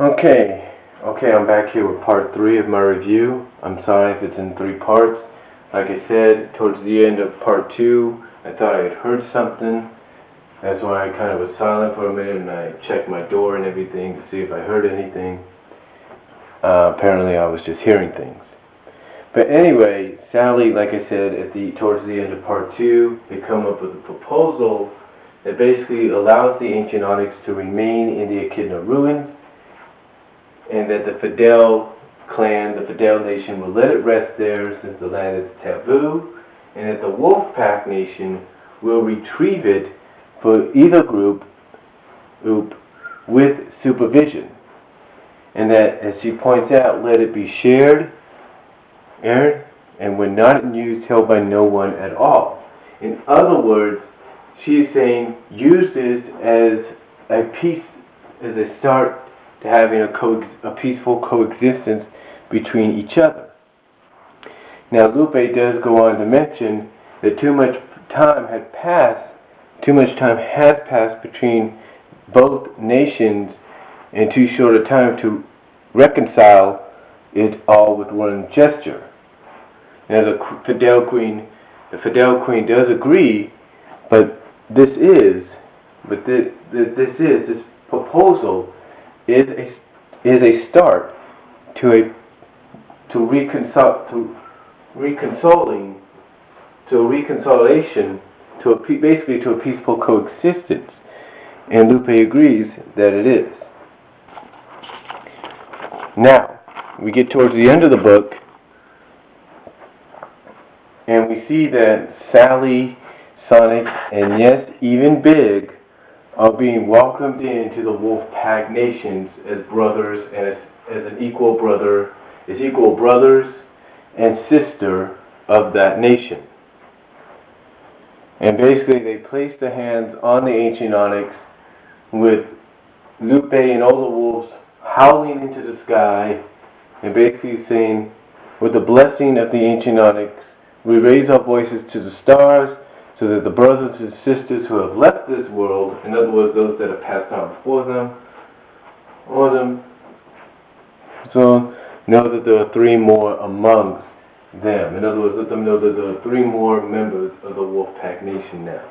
Okay, I'm back here with part 3 of my review. I'm sorry if it's in 3 parts. Like I said, towards the end of part 2, I thought I had heard something. That's why I kind of was silent for a minute and I checked my door and everything to see if I heard anything. Apparently I was just hearing things. But anyway, Sally, like I said, towards the end of part 2, they come up with a proposal that basically allows the ancient onyx to remain in the Echidna ruins, and that the Fidel clan, the Fidel nation, will let it rest there since the land is taboo, and that the Wolfpack nation will retrieve it for either group with supervision. And that, as she points out, let it be shared, and when not in use, held by no one at all. In other words, she is saying, use this as a start to having a peaceful coexistence between each other. Now, Lupe does go on to mention that too much time has passed between both nations in too short a time to reconcile it all with one gesture. Now, the Fidel Queen does agree, but this proposal is a start to reconciliation, basically to a peaceful coexistence, and Lupe agrees that it is. Now we get towards the end of the book, and we see that Sally, Sonic, and yes, even Big, are being welcomed into the Wolfpack nations as brothers and as equal brothers and sister of that nation. And basically they place their hands on the ancient onyx with Lupe and all the wolves howling into the sky and basically saying, with the blessing of the ancient onyx, we raise our voices to the stars so that the brothers and sisters who have left this world, in other words, those that have passed on before them, so know that there are 3 more amongst them. In other words, let them know that there are 3 more members of the Wolfpack nation now.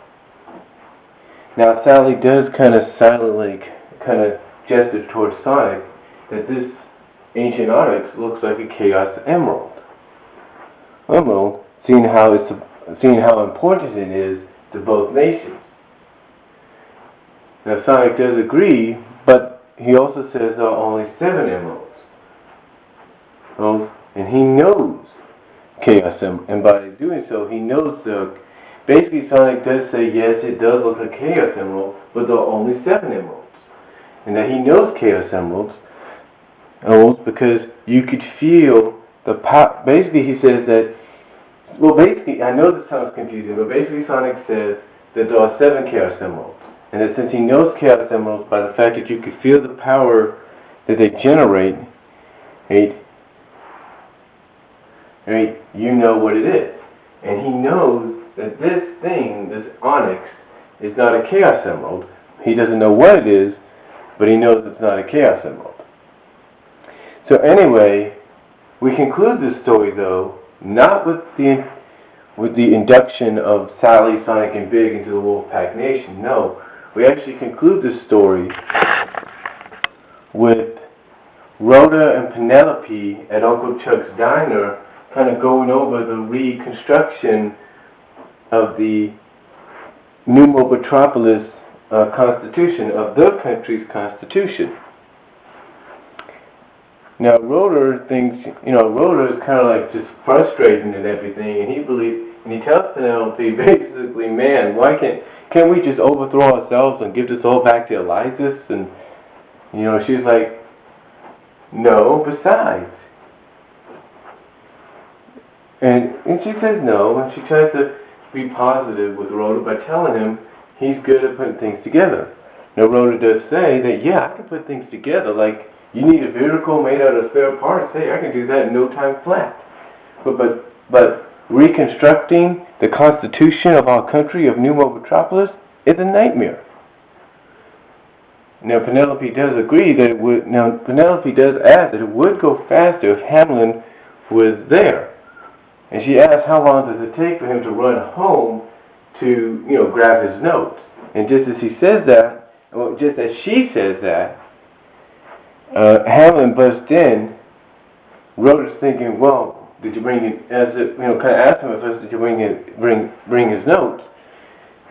Now, Sally does kind of silently gesture towards Sonic that this ancient onyx looks like a Chaos Emerald. Seeing how important it is to both nations. Now, Sonic does agree, but he also says there are only 7 emeralds. And he knows Chaos Emerald, and by doing so, he knows basically Sonic does say, yes, it does look like Chaos Emerald, but there are only 7 emeralds. And that he knows Chaos Emeralds because you could feel the power. Basically, he says that, I know this sounds confusing, but basically Sonic says that there are 7 Chaos Emeralds. And that since he knows Chaos Emeralds by the fact that you could feel the power that they generate, you know what it is. And he knows that this onyx, is not a Chaos Emerald. He doesn't know what it is, but he knows it's not a Chaos Emerald. So anyway, we conclude this story though, not with the induction of Sally, Sonic, and Big into the Wolfpack Nation. No, we actually conclude this story with Rhoda and Penelope at Uncle Chuck's diner kind of going over the reconstruction of the Numo Metropolis Constitution, of their country's Constitution. Now, Rhoda is kind of like just frustrated and everything, and he tells Penelope basically, man, why can't we just overthrow ourselves and give this all back to Elias? And, she's like, no, besides. And she says no, and she tries to be positive with Rhoda by telling him he's good at putting things together. Now, Rhoda does say that, yeah, I can put things together, like, you need a vehicle made out of spare parts. Hey, I can do that in no time flat. But reconstructing the constitution of our country of Numo Metropolis is a nightmare. Now Penelope does agree that it would. Now Penelope does add that it would go faster if Hamlin was there, and she asks how long does it take for him to run home to grab his notes. And just as he says that, well, just as she says that, Hamlin busts in. Rhoda's thinking, well, did you bring it? As it, kind of asked him at first, did you bring his notes?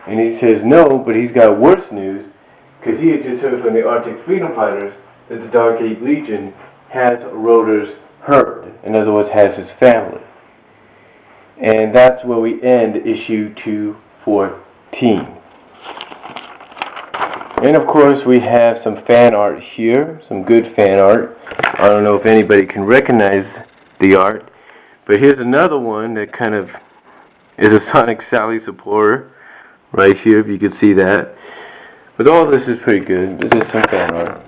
And he says no, but he's got worse news. Because he had just heard from the Arctic Freedom Fighters that the Dark Age Legion has Roder's herd. In other words, has his family. And that's where we end issue 214. And of course we have some fan art here, some good fan art. I don't know if anybody can recognize the art, but here's another one that kind of is a Sonic Sally supporter right here, if you can see that. But all this is pretty good. This is some fan art.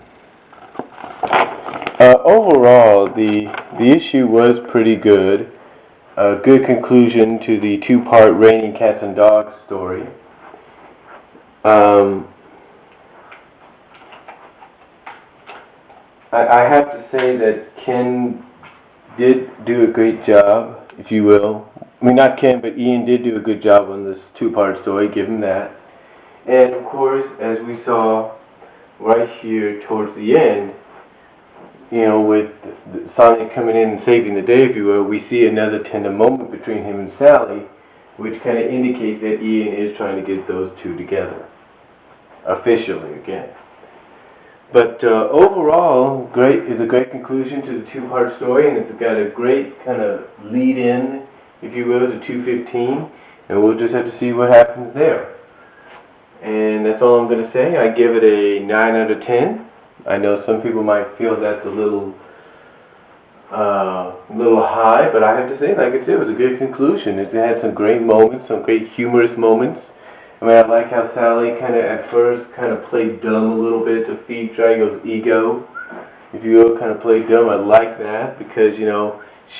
Overall, the issue was pretty good. A good conclusion to the two-part Raining Cats and Dogs story. I have to say that Ken did do a great job, if you will. I mean, not Ken, but Ian did do a good job on this two-part story, give him that. And of course, as we saw right here towards the end, with Sonic coming in and saving the day, if you will, we see another tender moment between him and Sally, which kind of indicates that Ian is trying to get those two together, officially again. But overall, is a great conclusion to the two-part story, and it's got a great kind of lead-in, if you will, to 215, and we'll just have to see what happens there. And that's all I'm going to say. I give it a 9 out of 10. I know some people might feel that's a little high, but I have to say, like I said, it was a good conclusion. It had some great moments, some great humorous moments. I mean, I like how Sally kind of at first kind of played dumb a little bit to feed Drago's ego, if you will, kind of played dumb. I like that because,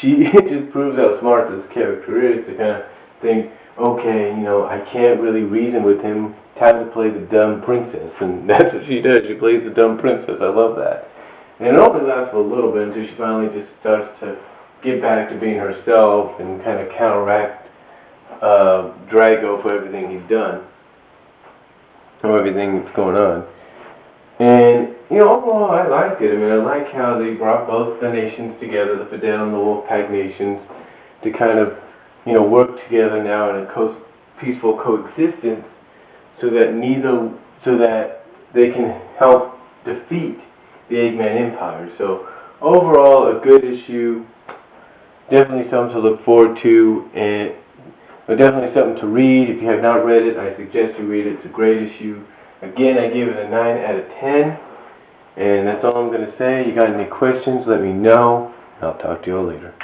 she just proves how smart this character is to kind of think, okay, I can't really reason with him. Time to play the dumb princess, and that's what she does. She plays the dumb princess. I love that. And it only lasts for a little bit until she finally just starts to get back to being herself and kind of counteract Drago for everything he's done, or everything that's going on. And, overall, I liked it. I mean, I like how they brought both the nations together, the Fidel and the Wolfpack nations, to kind of, work together now in a peaceful coexistence, so that they can help defeat the Eggman Empire. So overall, a good issue. Definitely something to look forward to, but definitely something to read. If you have not read it, I suggest you read it. It's a great issue. Again, I give it a 9 out of 10. And that's all I'm going to say. You got any questions, let me know. I'll talk to you all later.